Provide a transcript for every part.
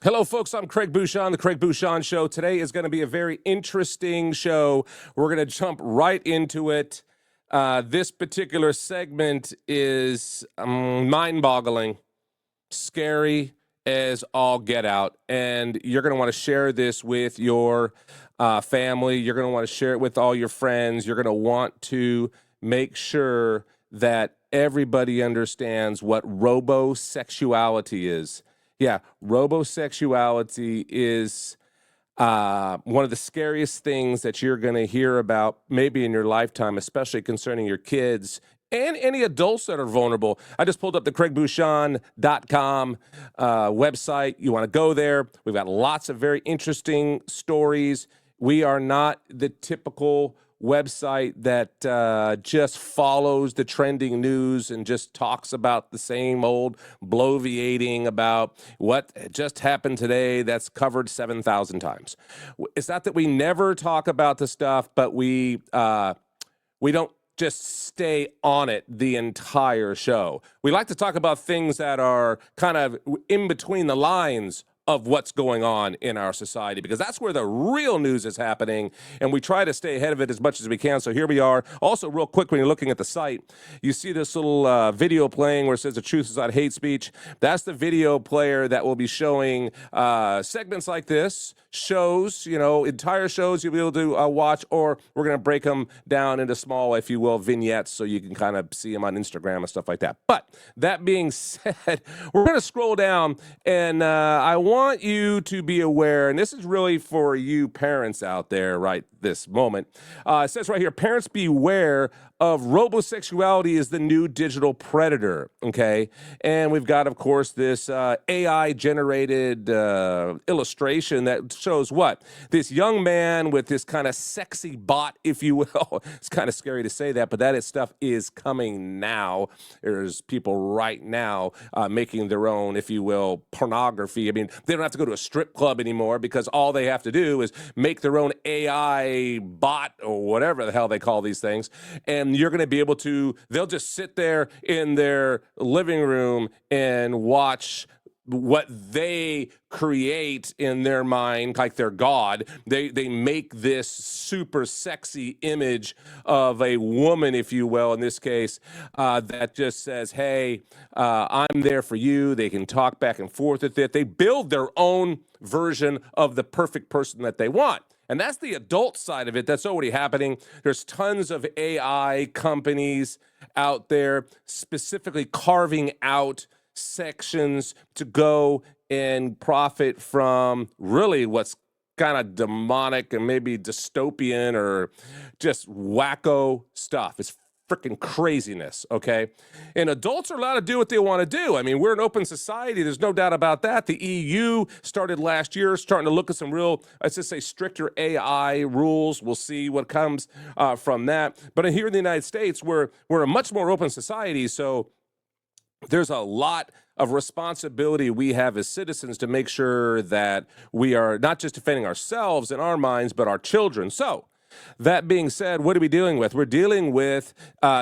Hello, folks. I'm Craig Bouchon, The Craig Bouchon Show. Today is going to be a very interesting show. We're going to jump right into it. This particular segment is mind-boggling, scary as all get out. And you're going to want to share this with your family. You're going to want to share it with all your friends. You're going to want to make sure that everybody understands what robosexuality is. Yeah, robosexuality is one of the scariest things that you're going to hear about maybe in your lifetime, especially concerning your kids and any adults that are vulnerable. I just pulled up the craigbouchon.com website. You want to go there. We've got lots of very interesting stories. We are not the typical website that just follows the trending news and just talks about the same old bloviating about what just happened today that's covered 7,000 times. It's not that we never talk about the stuff, but we don't just stay on it the entire show. We like to talk about things that are kind of in between the lines of what's going on in our society, because that's where the real news is happening, and we try to stay ahead of it as much as we can. So here we are. Also, real quick, when you're looking at the site, you see this little video playing where it says the truth is not hate speech. That's the video player that will be showing segments like this, shows, entire shows you'll be able to watch, or we're going to break them down into small, if you will, vignettes so you can kind of see them on Instagram and stuff like that. But that being said, we're going to scroll down, and I want you to be aware, and this is really for you parents out there right this moment. It says right here, parents beware of robosexuality is the new digital predator, okay? And we've got, of course, this AI-generated illustration that shows what? This young man with this kind of sexy bot, if you will. It's kind of scary to say that, but stuff is coming now. There's people right now making their own, if you will, pornography. I mean, they don't have to go to a strip club anymore because all they have to do is make their own AI bot or whatever the hell they call these things. And you're going to be able to, they'll just sit there in their living room and watch what they create in their mind, like their God. They make this super sexy image of a woman, if you will, in this case, that just says, hey, I'm there for you. They can talk back and forth with it. They build their own version of the perfect person that they want. And that's the adult side of it. That's already happening. There's tons of AI companies out there specifically carving out sections to go and profit from really what's kind of demonic and maybe dystopian or just wacko stuff. It's freaking craziness, okay? And adults are allowed to do what they want to do. I mean, we're an open society. There's no doubt about that. The EU started last year, starting to look at some real, let's just say, stricter AI rules. We'll see what comes from that. But here in the United States, we're a much more open society, so there's a lot of responsibility we have as citizens to make sure that we are not just defending ourselves in our minds, but our children. So that being said, what are we dealing with? We're dealing with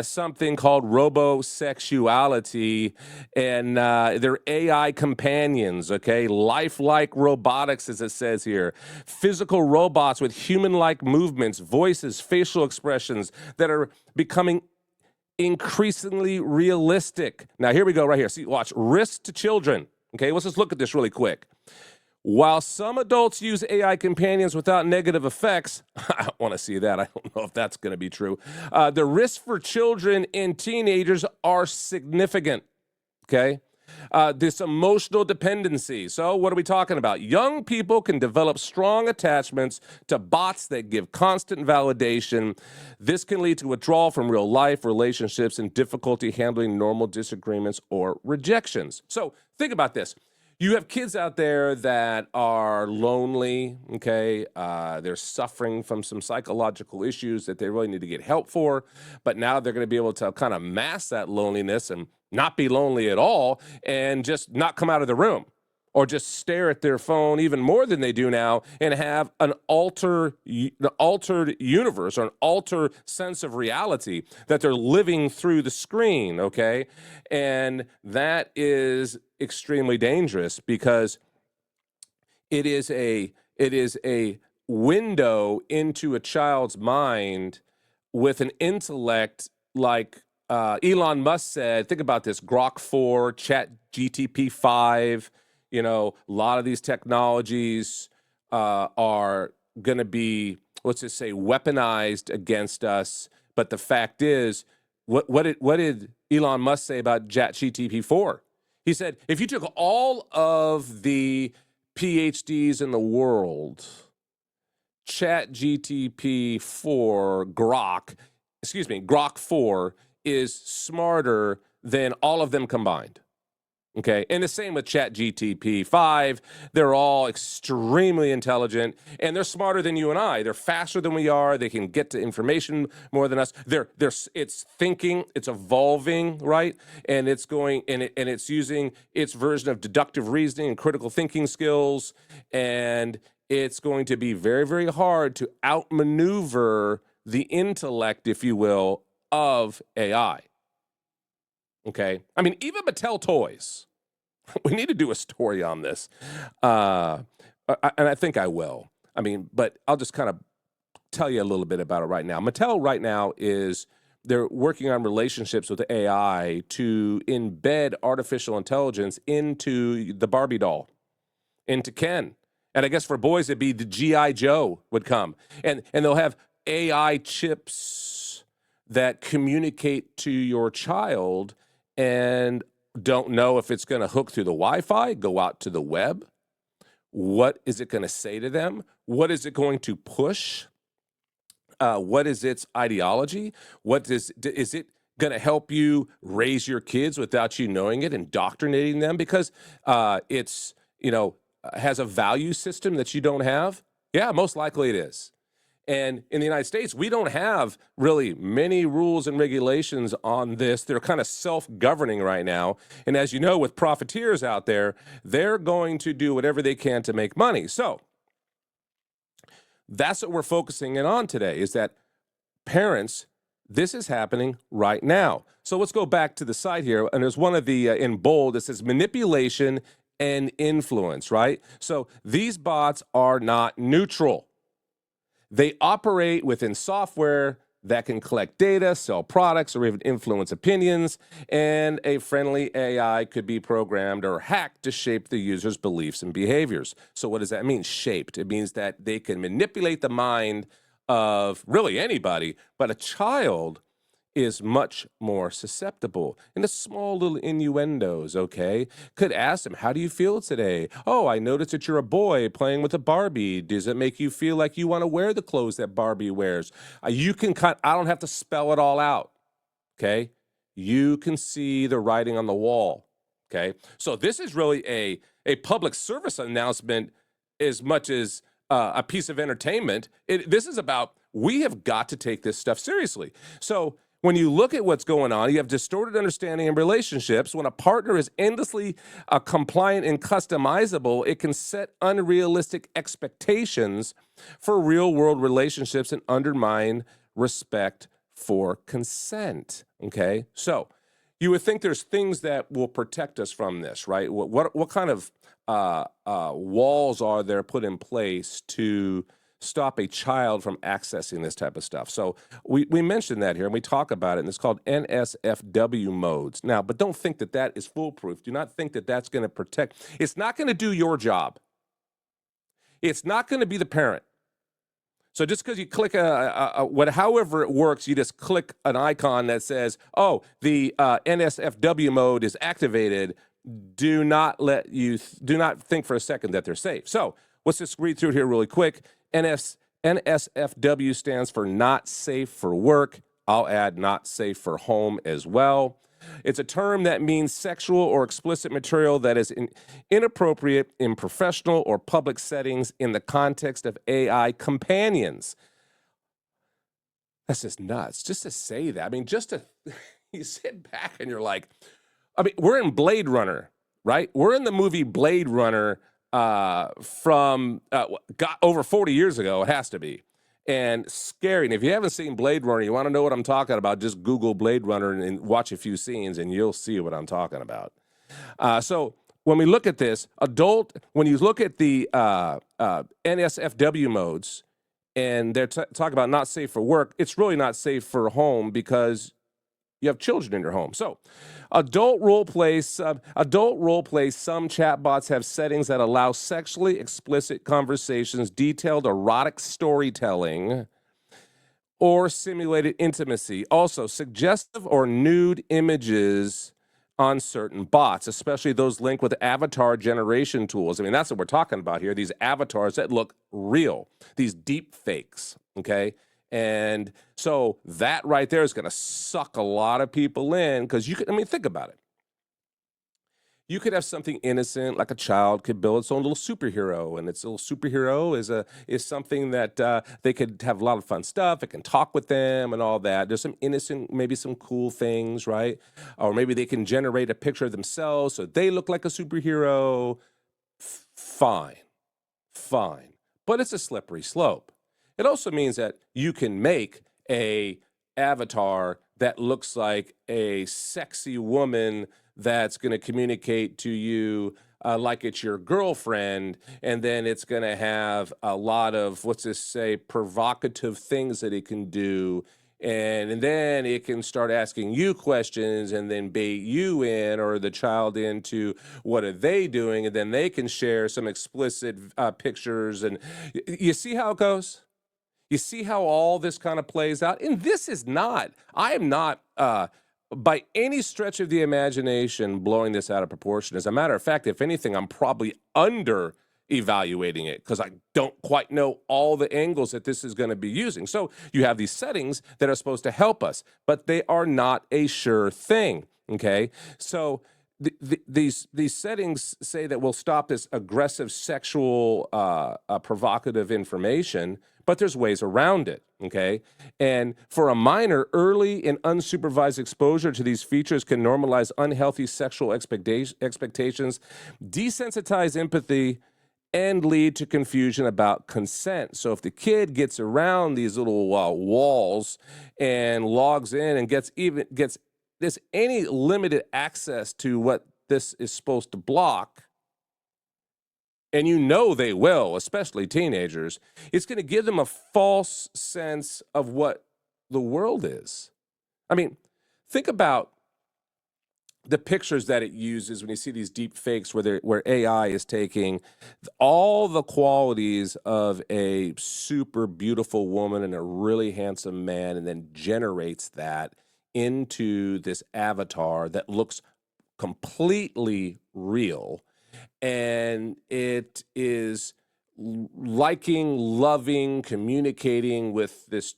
something called robosexuality, and they're AI companions, okay? Lifelike robotics, as it says here. Physical robots with human-like movements, voices, facial expressions that are becoming increasingly realistic. Now, here we go right here. See, watch. Risk to children. Okay, let's just look at this really quick. While some adults use AI companions without negative effects, I don't want to see that. I don't know if that's going to be true. The risks for children and teenagers are significant, okay? This emotional dependency. So what are we talking about? Young people can develop strong attachments to bots that give constant validation. This can lead to withdrawal from real life relationships and difficulty handling normal disagreements or rejections. So think about this. You have kids out there that are lonely, okay? They're suffering from some psychological issues that they really need to get help for, but now they're going to be able to kind of mask that loneliness and not be lonely at all and just not come out of the room or just stare at their phone even more than they do now and have an altered universe or an altered sense of reality that they're living through the screen, okay? And that is extremely dangerous because it is a window into a child's mind with an intellect like Elon Musk said. Think about this: Grok 4, Chat GTP 5. A lot of these technologies are going to be, let's just say, weaponized against us. But the fact is, what did Elon Musk say about Chat GTP 4? He said, if you took all of the PhDs in the world, Chat GTP 4, Grok 4 is smarter than all of them combined. Okay. And the same with Chat GTP 5. They're all extremely intelligent and they're smarter than you and I. They're faster than we are. They can get to information more than us. It's thinking, it's evolving, right? And it's using its version of deductive reasoning and critical thinking skills. And it's going to be very, very hard to outmaneuver the intellect, if you will, of AI. Okay. I mean, even Mattel toys. We need to do a story on this. And I think I will. I mean, but I'll just kind of tell you a little bit about it right now. Mattel right now they're working on relationships with AI to embed artificial intelligence into the Barbie doll, into Ken. And I guess for boys, it'd be the G.I. Joe would come. And they'll have AI chips that communicate to your child and don't know if it's going to hook through the Wi-Fi, go out to the web. What is it going to say to them? What is it going to push? What is its ideology? Is it going to help you raise your kids without you knowing it, indoctrinating them because it's, has a value system that you don't have? Yeah, most likely it is. And in the United States, we don't have really many rules and regulations on this. They're kind of self-governing right now. And as you know, with profiteers out there, they're going to do whatever they can to make money. So that's what we're focusing in on today, is that parents, this is happening right now. So let's go back to the site here. And there's one of the, in bold, that says manipulation and influence, right? So these bots are not neutral. They operate within software that can collect data, sell products, or even influence opinions, and a friendly AI could be programmed or hacked to shape the user's beliefs and behaviors. So what does that mean, shaped? It means that they can manipulate the mind of really anybody, but a child is much more susceptible. And the small little innuendos, okay? Could ask them, how do you feel today? Oh, I noticed that you're a boy playing with a Barbie. Does it make you feel like you want to wear the clothes that Barbie wears? I don't have to spell it all out, okay? You can see the writing on the wall, okay? So this is really a public service announcement as much as a piece of entertainment. This is about, we have got to take this stuff seriously. So when you look at what's going on, you have distorted understanding in relationships. When a partner is endlessly compliant and customizable, it can set unrealistic expectations for real-world relationships and undermine respect for consent, okay? So you would think there's things that will protect us from this, right? What kind of walls are there put in place to stop a child from accessing this type of stuff? So we mentioned that here and we talk about it, and it's called NSFW modes. Now, but don't think that that is foolproof. Do not think that that's going to protect. It's not going to do your job. It's not going to be the parent. So just because you click however it works, you just click an icon that says, oh, the NSFW mode is activated. Do not think for a second that they're safe. So let's just read through it here really quick. NSFW stands for not safe for work. I'll add not safe for home as well. It's a term that means sexual or explicit material that is inappropriate in professional or public settings in the context of AI companions. That's just nuts. Just to say that. I mean, you sit back and you're like, I mean, we're in Blade Runner, right? We're in the movie Blade Runner from over 40 years ago. It has to be. And scary. And if you haven't seen Blade Runner, you want to know what I'm talking about, just Google Blade Runner and watch a few scenes and you'll see what I'm talking about. So when we look at this, when you look at the NSFW modes, and they're talking about not safe for work, it's really not safe for home because you have children in your home. So, adult role play. Some chatbots have settings that allow sexually explicit conversations, detailed erotic storytelling, or simulated intimacy. Also, suggestive or nude images on certain bots, especially those linked with avatar generation tools. I mean, that's what we're talking about here. These avatars that look real, these deep fakes, okay? And so that right there is going to suck a lot of people in because think about it. You could have something innocent, like a child could build its own little superhero, and its little superhero is something that they could have a lot of fun stuff. It can talk with them and all that. There's some innocent, maybe some cool things, right? Or maybe they can generate a picture of themselves so they look like a superhero. Fine, but it's a slippery slope. It also means that you can make a avatar that looks like a sexy woman that's going to communicate to you like it's your girlfriend, and then it's going to have a lot of, provocative things that it can do. And then it can start asking you questions and then bait you in or the child into what are they doing, and then they can share some explicit pictures. And you see how it goes? You see how all this kind of plays out? And I am not by any stretch of the imagination blowing this out of proportion. As a matter of fact, if anything, I'm probably under evaluating it because I don't quite know all the angles that this is going to be using. So you have these settings that are supposed to help us, but they are not a sure thing. Okay, so these settings say that we'll stop this aggressive sexual provocative information, but there's ways around it. Okay, and for a minor, early and unsupervised exposure to these features can normalize unhealthy sexual expectations, desensitize empathy, and lead to confusion about consent. So if the kid gets around these little walls and logs in and gets this any limited access to what this is supposed to block, and they will, especially teenagers, it's going to give them a false sense of what the world is. I mean, think about the pictures that it uses when you see these deep fakes where AI is taking all the qualities of a super beautiful woman and a really handsome man and then generates that into this avatar that looks completely real. And it is liking, loving, communicating with this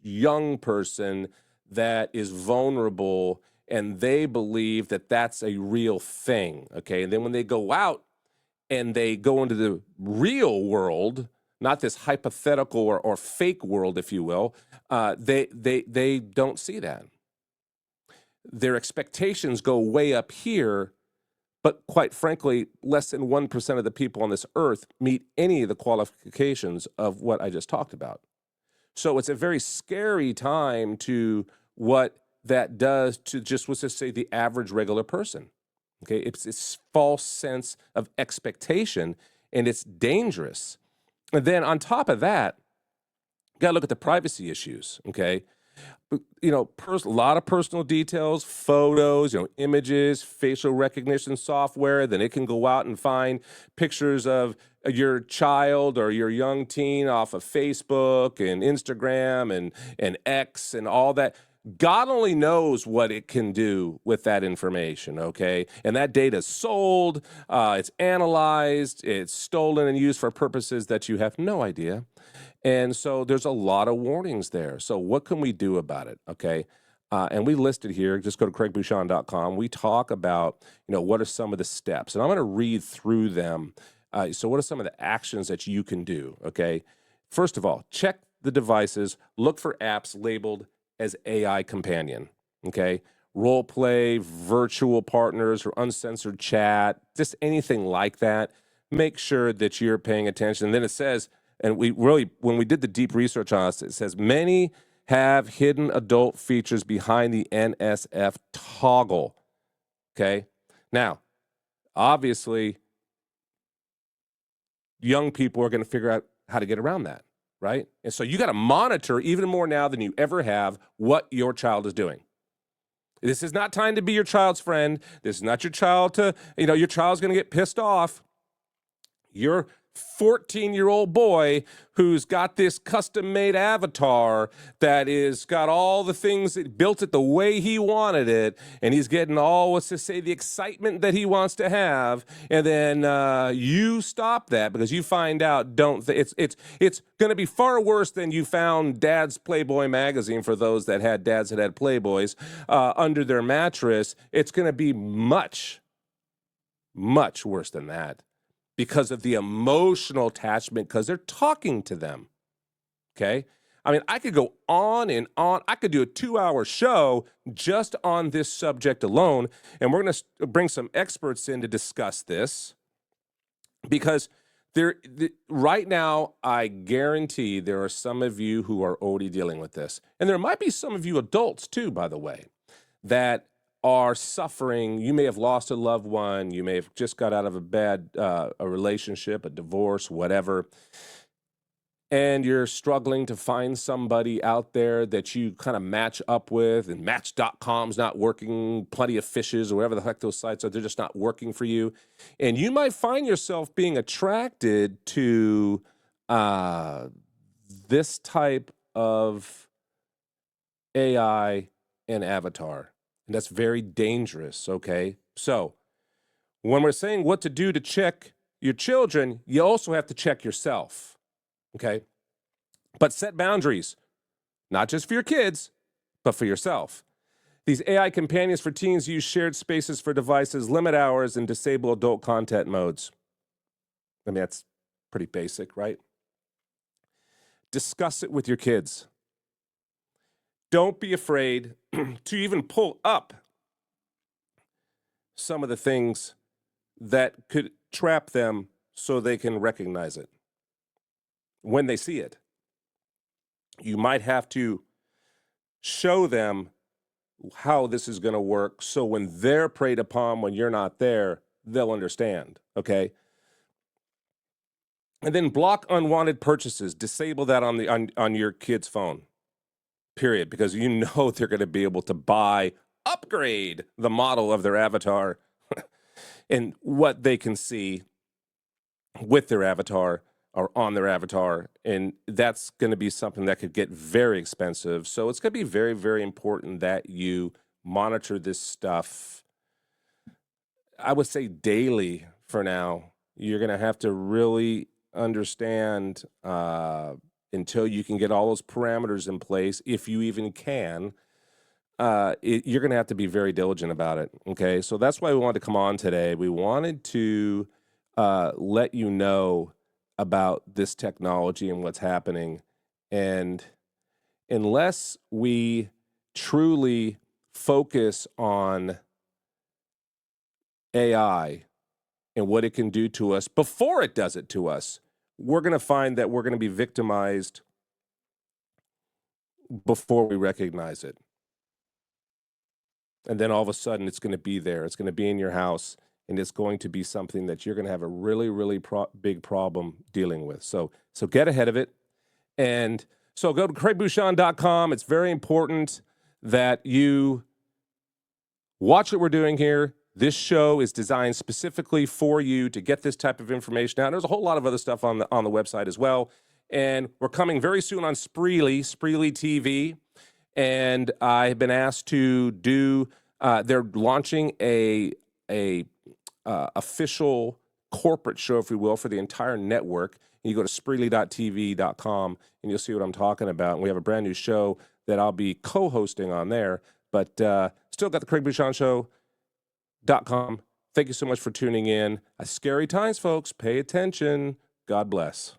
young person that is vulnerable, and they believe that that's a real thing, okay? And then when they go out and they go into the real world, not this hypothetical or fake world, if you will, they don't see that. Their expectations go way up here, but quite frankly, less than 1% of the people on this earth meet any of the qualifications of what I just talked about. So it's a very scary time to what that does to just, let's just say, the average regular person. Okay, it's this false sense of expectation, and it's dangerous. And then on top of that, you got to look at the privacy issues. Okay, a lot of personal details, photos, images, facial recognition software. Then it can go out and find pictures of your child or your young teen off of Facebook and Instagram and X and all that. God only knows what it can do with that information, okay? And that data is sold, it's analyzed, it's stolen and used for purposes that you have no idea. And so there's a lot of warnings there. So what can we do about it, okay? And we listed here, just go to craigbouchon.com. We talk about, what are some of the steps? And I'm going to read through them. So what are some of the actions that you can do, okay? First of all, check the devices. Look for apps labeled as AI companion, okay? Role play, virtual partners, or uncensored chat, just anything like that. Make sure that you're paying attention. And then it says, and when we did the deep research on this, it says many have hidden adult features behind the NSF toggle, okay? Now, Obviously, young people are going to figure out how to get around that, right? And so you got to monitor even more now than you ever have what your child is doing. This is not time to be your child's friend. This is not your child to, your child's going to get pissed off. Your 14-year-old boy who's got this custom-made avatar that is got all the things that built it the way he wanted it, and he's getting all, let's just say, the excitement that he wants to have, and then you stop that because you find out it's going to be far worse than you found Dad's Playboy magazine for those that had dads that had Playboys under their mattress. It's going to be much, much worse than that, because of the emotional attachment, because they're talking to them, okay? I mean, I could go on and on. I could do a 2-hour show just on this subject alone, and we're going to bring some experts in to discuss this, because right now, I guarantee there are some of you who are already dealing with this, and there might be some of you adults too, by the way, that are suffering. You may have lost a loved one. You may have just got out of a bad a relationship, a divorce, whatever. And you're struggling to find somebody out there that you kind of match up with, and Match.com's not working, Plenty of Fishes, or whatever the heck those sites are, they're just not working for you. And you might find yourself being attracted to this type of AI and avatar. And that's very dangerous, okay? So when we're saying what to do to check your children, you also have to check yourself, okay? But set boundaries, not just for your kids, but for yourself. These AI companions for teens use shared spaces for devices, limit hours, and disable adult content modes. I mean, that's pretty basic, right? Discuss it with your kids. Don't be afraid to even pull up some of the things that could trap them so they can recognize it when they see it. You might have to show them how this is going to work, so when they're preyed upon when you're not there, they'll understand, okay? And then block unwanted purchases. Disable that on your kid's phone, period, because you know they're going to be able to upgrade the model of their avatar and what they can see with their avatar or on their avatar. And that's going to be something that could get very expensive. So it's going to be very, very important that you monitor this stuff, I would say daily for now. You're going to have to really understand until you can get all those parameters in place, if you even can. You're going to have to be very diligent about it, okay? So that's why we wanted to come on today. We wanted to let you know about this technology and what's happening. And unless we truly focus on AI and what it can do to us before it does it to us, we're going to find that we're going to be victimized before we recognize it. And then all of a sudden, it's going to be there. It's going to be in your house, and it's going to be something that you're going to have a really, really big problem dealing with. So get ahead of it. And so go to craigbouchon.com. It's very important that you watch what we're doing here. This show is designed specifically for you to get this type of information out. There's a whole lot of other stuff on the website as well. And we're coming very soon on Spreely TV. And I've been asked to do, they're launching a official corporate show, if you will, for the entire network. And you go to spreely.tv.com and you'll see what I'm talking about. And we have a brand new show that I'll be co-hosting on there. But still got the craigbouchonshow.com. Thank you so much for tuning in. Scary times, folks. Pay attention. God bless.